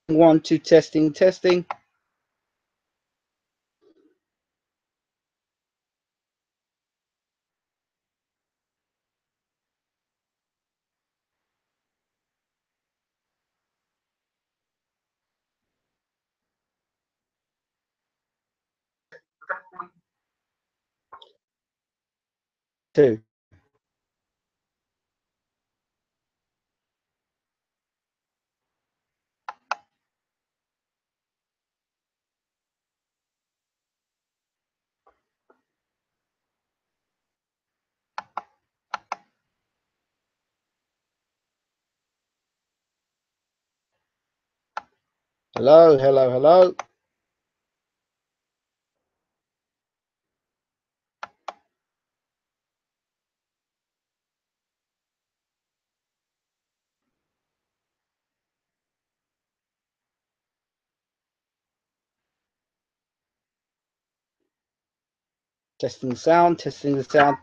1, 2, testing, testing. Two. Hello, hello, hello. Testing the sound, testing the sound.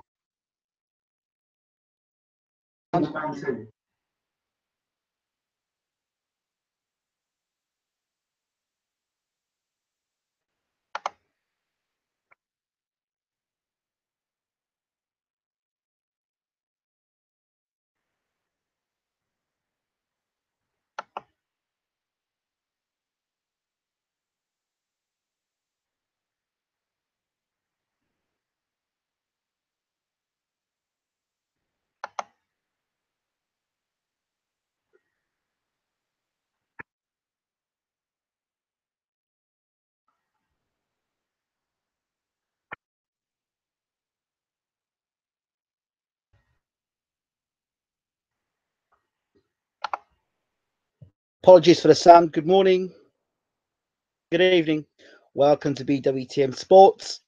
Apologies for the sound. Good morning, good evening. Welcome to BWTM Sports.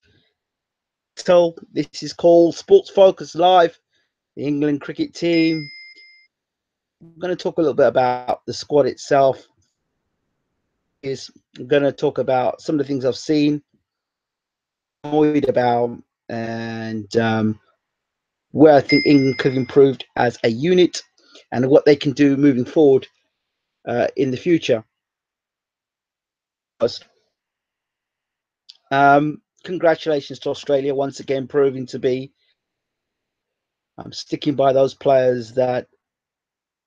So this is called Sports Focus Live, the England cricket team. I'm going to talk a little bit about the squad itself. I'm going to talk about some of the things I've seen, annoyed about, and where I think England could have improved as a unit and what they can do moving forward in the future. Congratulations to Australia once again proving to be sticking by those players that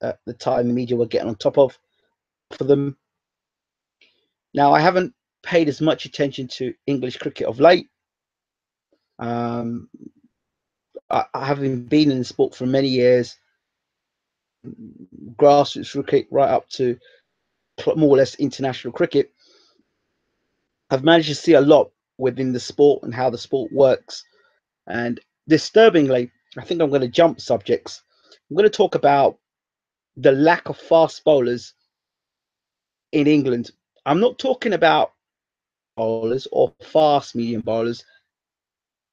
at the time the media were getting on top of for them. Now, I haven't paid as much attention to English cricket of late. I haven't been in the sport for many years, grassroots cricket right up to more or less international cricket. I've managed to see a lot within the sport and how the sport works. And disturbingly, I think I'm going to jump subjects. I'm going to talk about the lack of fast bowlers in England. I'm not talking about bowlers or fast medium bowlers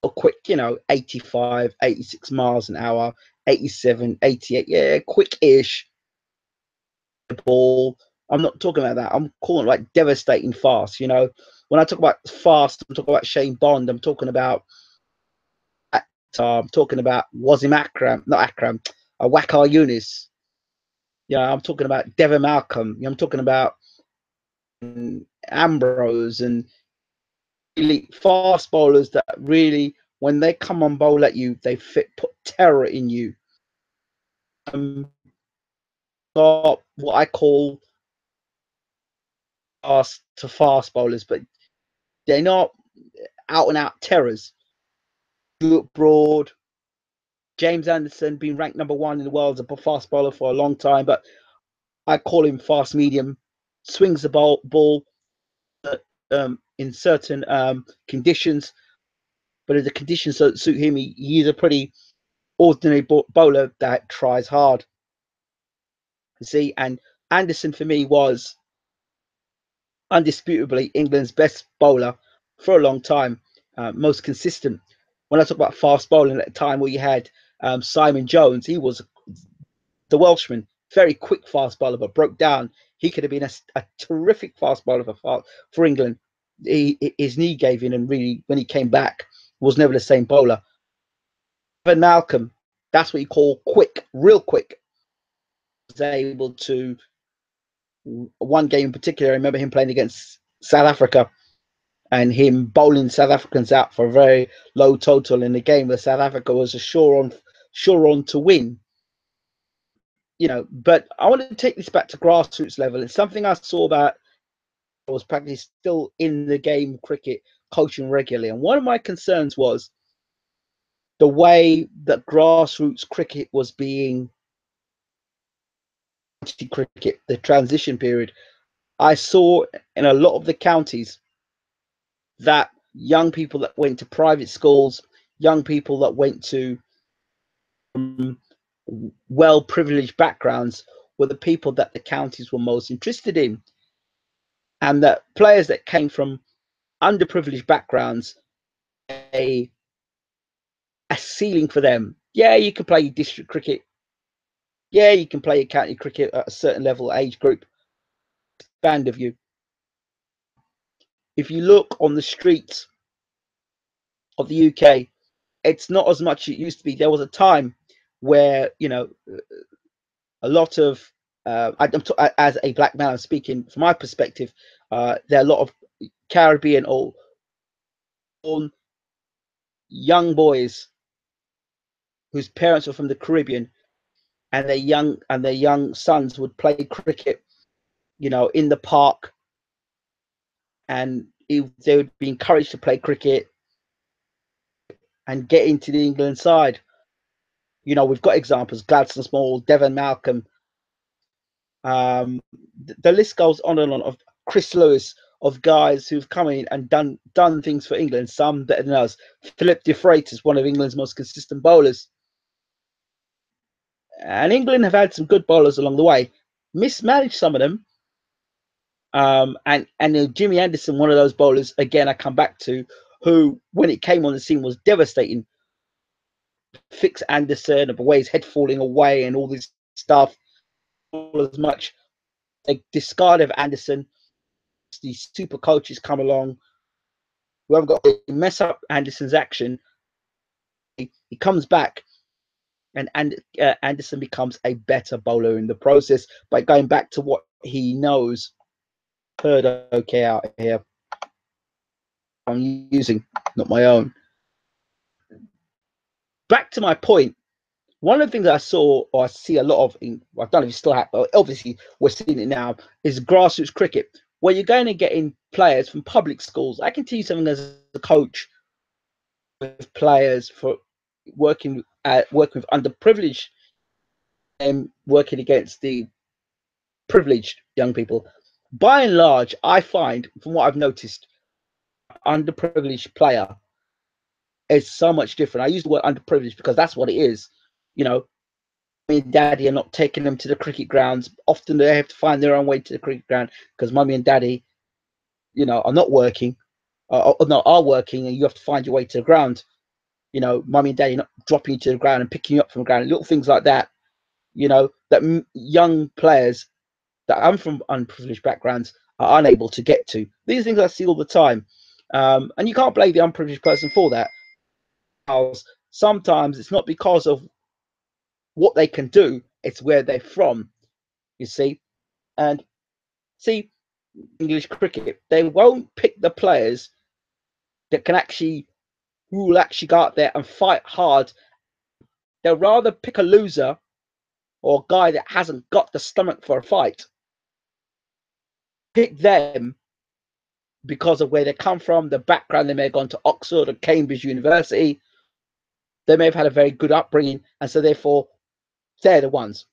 or quick, 85, 86 miles an hour, 87, 88, yeah, quick-ish ball. I'm not talking about that. I'm calling it like devastating fast, When I talk about fast, I'm talking about Shane Bond. I'm talking about Wasim Akram, not Akram, Wakar Yunis. I'm talking about Devon Malcolm. I'm talking about Ambrose and really fast bowlers that really, when they come on bowl at you, they put terror in you. Got what I call fast bowlers, but they're not out and out terrors. Stuart Broad, James Anderson, been ranked #1 in the world as a fast bowler for a long time, but I call him fast medium. Swings the ball in certain conditions, but if the conditions don't suit him, he's a pretty ordinary bowler that tries hard. You see, and Anderson for me was undisputably England's best bowler for a long time, most consistent. When I talk about fast bowling at the time, where you had Simon Jones, he was the Welshman, very quick fast bowler, but broke down. He could have been a terrific fast bowler for England. His knee gave in, and really, when he came back, was never the same bowler. But Malcolm, that's what you call quick, real quick. Was able to one game in particular, I remember him playing against South Africa and him bowling South Africans out for a very low total in a game where South Africa was sure on to win. But I want to take this back to grassroots level. It's something I saw that I was practically still in the game of cricket, coaching regularly. And one of my concerns was the way that grassroots cricket was being cricket, the transition period. I saw in a lot of the counties that young people that went to private schools, young people that went to well-privileged backgrounds were the people that the counties were most interested in. And that players that came from underprivileged backgrounds, a ceiling for them. Yeah, you can play district cricket. Yeah, you can play county cricket at a certain level age group. Band of you. If you look on the streets of the UK, it's not as much as it used to be. There was a time where a lot of as a black man, I'm speaking from my perspective. There are a lot of Caribbean or young boys whose parents were from the Caribbean, and their young sons would play cricket, in the park, and they would be encouraged to play cricket and get into the England side. We've got examples: Gladstone Small, Devon Malcolm. The list goes on and on, of Chris Lewis, of guys who've come in and done things for England, some better than others. Philip de Freitas, one of England's most consistent bowlers. And England have had some good bowlers along the way, mismanaged some of them. And Jimmy Anderson, one of those bowlers, again, I come back to, who, when it came on the scene, was devastating. Fix Anderson, of the way his head falling away and all this stuff. As much a discard of Anderson, these super coaches come along who haven't got to mess up Anderson's action. He comes back, and Anderson becomes a better bowler in the process by going back to what he knows. Heard okay out here. I'm using, not my own. Back to my point. One of the things I saw, or I see a lot of, I don't know if it's still happening, but obviously we're seeing it now, is grassroots cricket, where you're going to get in players from public schools. I can tell you something as a coach with players for working with underprivileged and working against the privileged young people. By and large, I find, from what I've noticed, underprivileged player is so much different. I use the word underprivileged because that's what it is. Mummy and daddy are not taking them to the cricket grounds. Often they have to find their own way to the cricket ground because mummy and daddy, are not working, are working, and you have to find your way to the ground. Mummy and daddy not dropping you to the ground and picking you up from the ground, little things like that. That young players that I'm from unprivileged backgrounds are unable to get to. These things I see all the time, and you can't blame the unprivileged person for that. Sometimes it's not because of what they can do; it's where they're from. You see, and see English cricket, they won't pick the players that who will actually go out there and fight hard. They'll rather pick a loser or a guy that hasn't got the stomach for a fight. Pick them because of where they come from, the background. They may have gone to Oxford or Cambridge University. They may have had a very good upbringing, and so therefore they're the ones.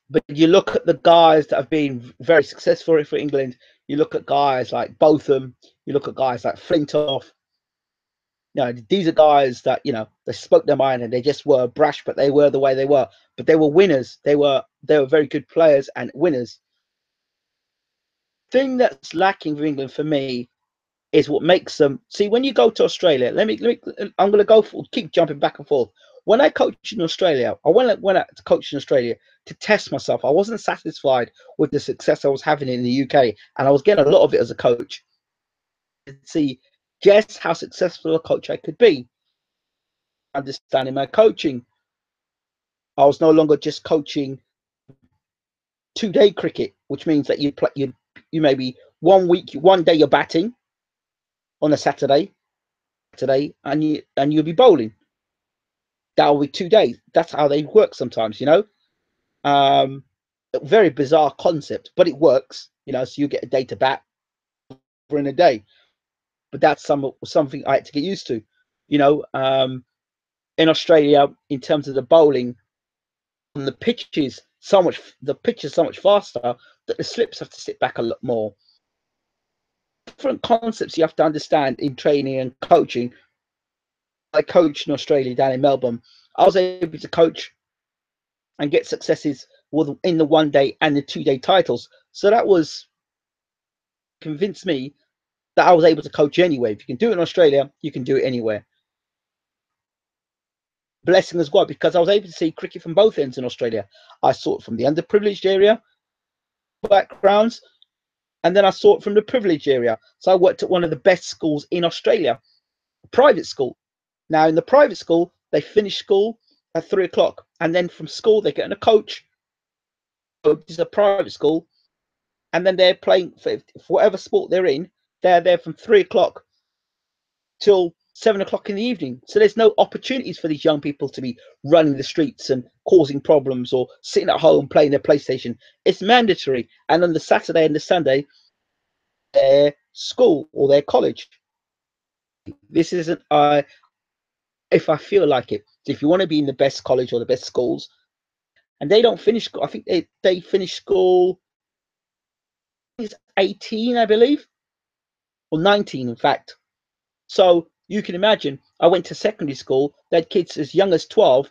But you look at the guys that have been very successful for England. You look at guys like Botham. You look at guys like Flintoff. These are guys that they spoke their mind and they just were brash, but they were the way they were. But they were winners. They were very good players and winners. Thing that's lacking for England for me is what makes them. See, when you go to Australia, I'm going to keep jumping back and forth. When I coached in Australia, I went out to coach in Australia to test myself. I wasn't satisfied with the success I was having in the UK, and I was getting a lot of it as a coach. To see just how successful a coach I could be, understanding my coaching. I was no longer just coaching 2-day cricket, which means that you maybe 1 week, 1 day you're batting on a Saturday, and you'll be bowling. That'll be 2 days. That's how they work sometimes, you know. Very bizarre concept, but it works, you know. So you get a day to bat for in a day, but that's something I had to get used to, you know. In Australia, in terms of the bowling, on the pitches, the pitch is so much faster that the slips have to sit back a lot more. Different concepts you have to understand in training and coaching. I coached in Australia down in Melbourne. I was able to coach and get successes in the 1 day and the 2 day titles. So that was convinced me that I was able to coach anywhere. If you can do it in Australia, you can do it anywhere. Blessing as well, because I was able to see cricket from both ends in Australia. I saw it from the underprivileged area backgrounds, and then I saw it from the privileged area. So I worked at one of the best schools in Australia, a private school. Now, in the private school, they finish school at 3 o'clock, and then from school they get in a coach. So this is a private school, and then they're playing for whatever sport they're in. They're there from 3 o'clock till 7 o'clock in the evening. So there's no opportunities for these young people to be running the streets and causing problems or sitting at home playing their PlayStation. It's mandatory. And on the Saturday and the Sunday, their school or their college. This isn't if I feel like it. So if you want to be in the best college or the best schools, and they don't finish school, I think they finish school. It's 18, I believe, or 19, in fact. So you can imagine, I went to secondary school. They had kids as young as 12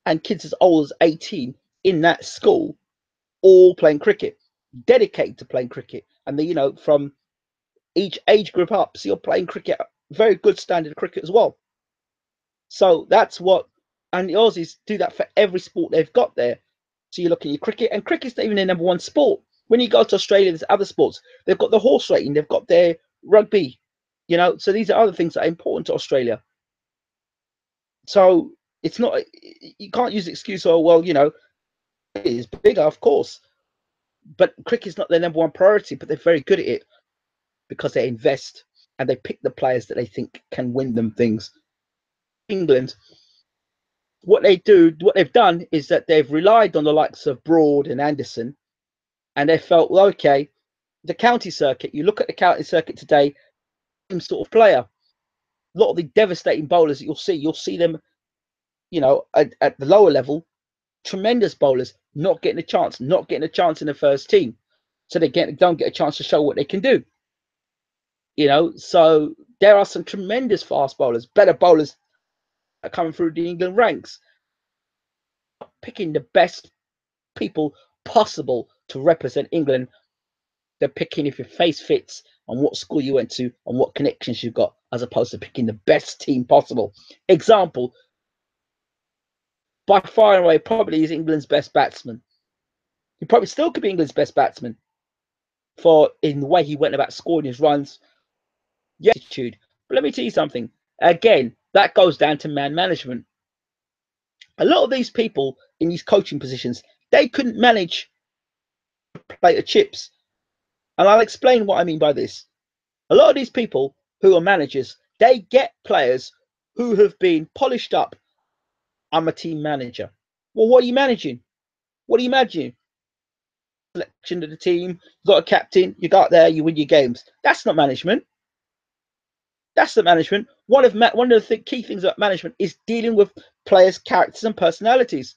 and kids as old as 18 in that school, all playing cricket, dedicated to playing cricket. And they, you know, from each age group up, so you're playing cricket, very good standard cricket as well. So that's what, and the Aussies do that for every sport they've got there. So you look at your cricket, and cricket's not even their number one sport. When you go to Australia, there's other sports. They've got the horse racing, they've got their rugby, you know. So these are other things that are important to Australia. So it's not, you can't use the excuse, oh well, you know, it is bigger, of course, but cricket's not their number one priority. But they're very good at it because they invest and they pick the players that they think can win them things. England, what they've done is that they've relied on the likes of Broad and Anderson, and they felt, well, okay, the county circuit. You look at the county circuit today, same sort of player. A lot of the devastating bowlers that you'll see them, you know, at the lower level, tremendous bowlers not getting a chance in the first team, so they don't get a chance to show what they can do. You know, so there are some tremendous fast bowlers, better bowlers are coming through the England ranks, picking the best people possible to represent England. They're picking if your face fits and what school you went to and what connections you've got, as opposed to picking the best team possible. Example, by far and away, probably is England's best batsman. He probably still could be England's best batsman for in the way he went about scoring his runs. Yeah, attitude. But let me tell you something. Again, that goes down to man management. A lot of these people in these coaching positions, they couldn't manage a plate of chips. And I'll explain what I mean by this. A lot of these people who are managers, they get players who have been polished up. I'm a team manager. Well, what are you managing? What are you managing? Selection of the team, you've got a captain, you go out there, you win your games. That's not management. That's the management. One of the key things about management is dealing with players' characters and personalities.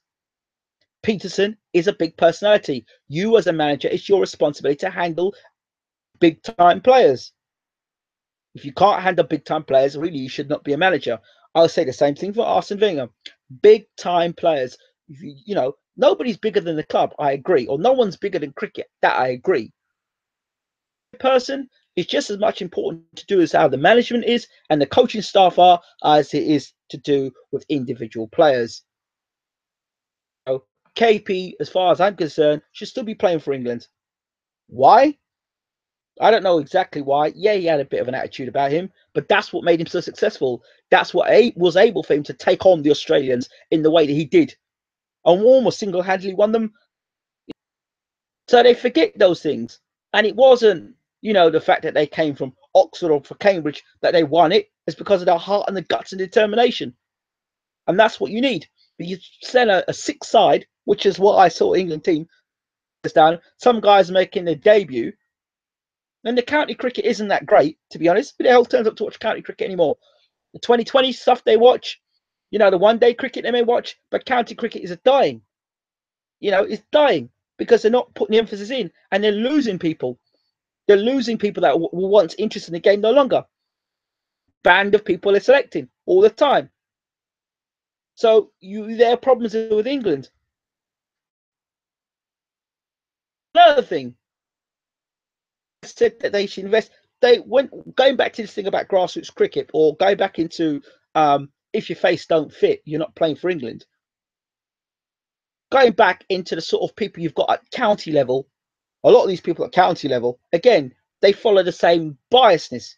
Peterson is a big personality. You as a manager, it's your responsibility to handle big time players. If you can't handle big time players, really you should not be a manager. I'll say the same thing for Arsene Wenger. Big time players, you know, nobody's bigger than the club, I agree, or no one's bigger than cricket, that I agree. Person is just as much important to do as how the management is and the coaching staff are, as it is to do with individual players. So KP, as far as I'm concerned, should still be playing for England. Why? I don't know exactly why. Yeah, he had a bit of an attitude about him, but that's what made him so successful. That's what was able for him to take on the Australians in the way that he did, and almost single-handedly won them So they forget those things. And it wasn't, the fact that they came from Oxford or from Cambridge that they won it. It's because of their heart and the guts and determination. And that's what you need. But you send a six side, which is what I saw England team down. Some guys making their debut. And the county cricket isn't that great, to be honest. But the hell turns up to watch county cricket anymore. The 2020 stuff they watch, the one-day cricket they may watch, but county cricket is dying. It's dying because they're not putting the emphasis in, and they're losing people. They're losing people that were once interested in the game no longer. Band of people they're selecting all the time. So there are problems with England. Another thing, I said that they should invest. They went going back to this thing about grassroots cricket, or going back into if your face don't fit, you're not playing for England. Going back into the sort of people you've got at county level, a lot of these people at county level, again, they follow the same biasness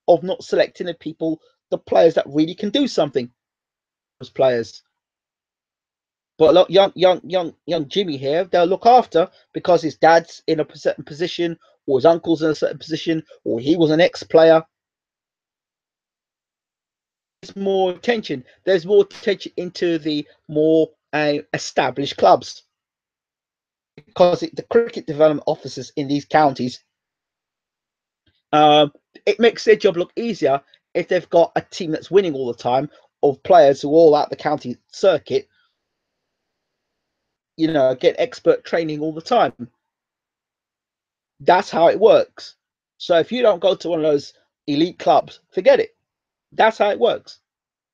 of not selecting the players that really can do something. Those players. But a lot young Jimmy here, they'll look after because his dad's in a certain position, or his uncle's in a certain position, or he was an ex-player. There's more attention. There's more attention into the more established clubs because the cricket development officers in these counties, it makes their job look easier if they've got a team that's winning all the time, of players who are all out the county circuit, get expert training all the time. That's how it works. So if you don't go to one of those elite clubs, forget it. That's how it works.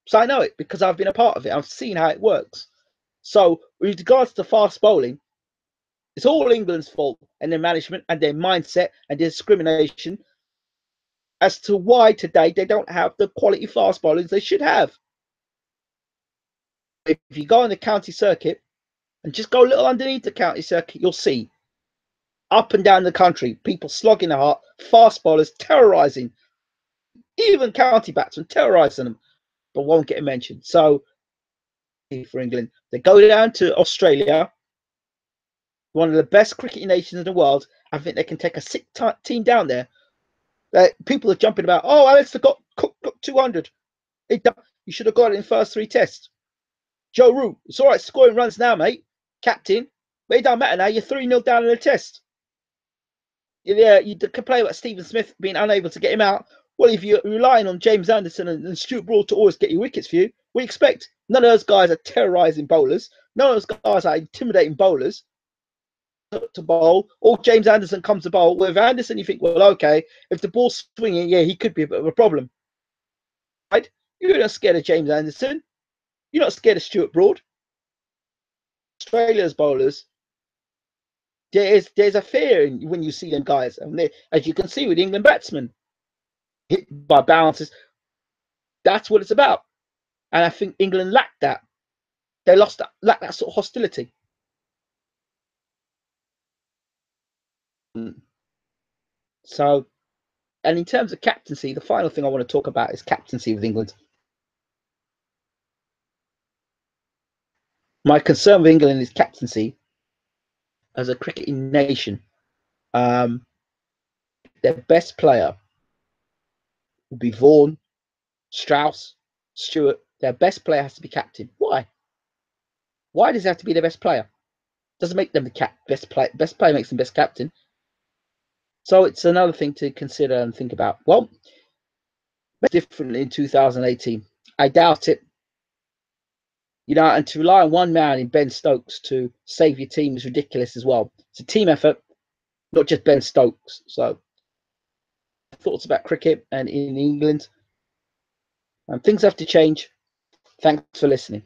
So I know it because I've been a part of it. I've seen how it works. So with regards to fast bowling, it's all England's fault and their management and their mindset and their discrimination as to why today they don't have the quality fast bowlers they should have. If you go on the county circuit and just go a little underneath the county circuit, you'll see up and down the country people slogging the heart, fast bowlers terrorising, even county batsmen terrorising them, but won't get mentioned. So for England, they go down to Australia, one of the best cricketing nations in the world. I think they can take a sick team down there. People are jumping about, oh, Alex got 200. You should have got it in first three tests. Joe Root, it's all right scoring runs now, mate. Captain, but it don't matter now. You're 3-0 down in the test. Yeah, you complain about Stephen Smith being unable to get him out. Well, if you're relying on James Anderson and Stuart Broad to always get you wickets for you, we expect none of those guys are terrorising bowlers. None of those guys are intimidating bowlers to bowl. Or James Anderson comes to bowl. With Anderson, you think, well, okay, if the ball's swinging, yeah, he could be a bit of a problem. Right? You're not scared of James Anderson. You're not scared of Stuart Broad. Australia's bowlers, there's a fear when you see them guys, and as you can see with England batsmen, hit by bounces. That's what it's about, and I think England lacked that. They lacked that sort of hostility. So, and in terms of captaincy, the final thing I want to talk about is captaincy with England. My concern with England is captaincy as a cricketing nation. Their best player will be Vaughan, Strauss, Stewart. Their best player has to be captain. Why? Why does it have to be their best player? Doesn't make them the best player. Best player makes them best captain. So it's another thing to consider and think about. Well, differently in 2018. I doubt it. And to rely on one man in Ben Stokes to save your team is ridiculous as well. It's a team effort, not just Ben Stokes. So thoughts about cricket and in England. And things have to change. Thanks for listening.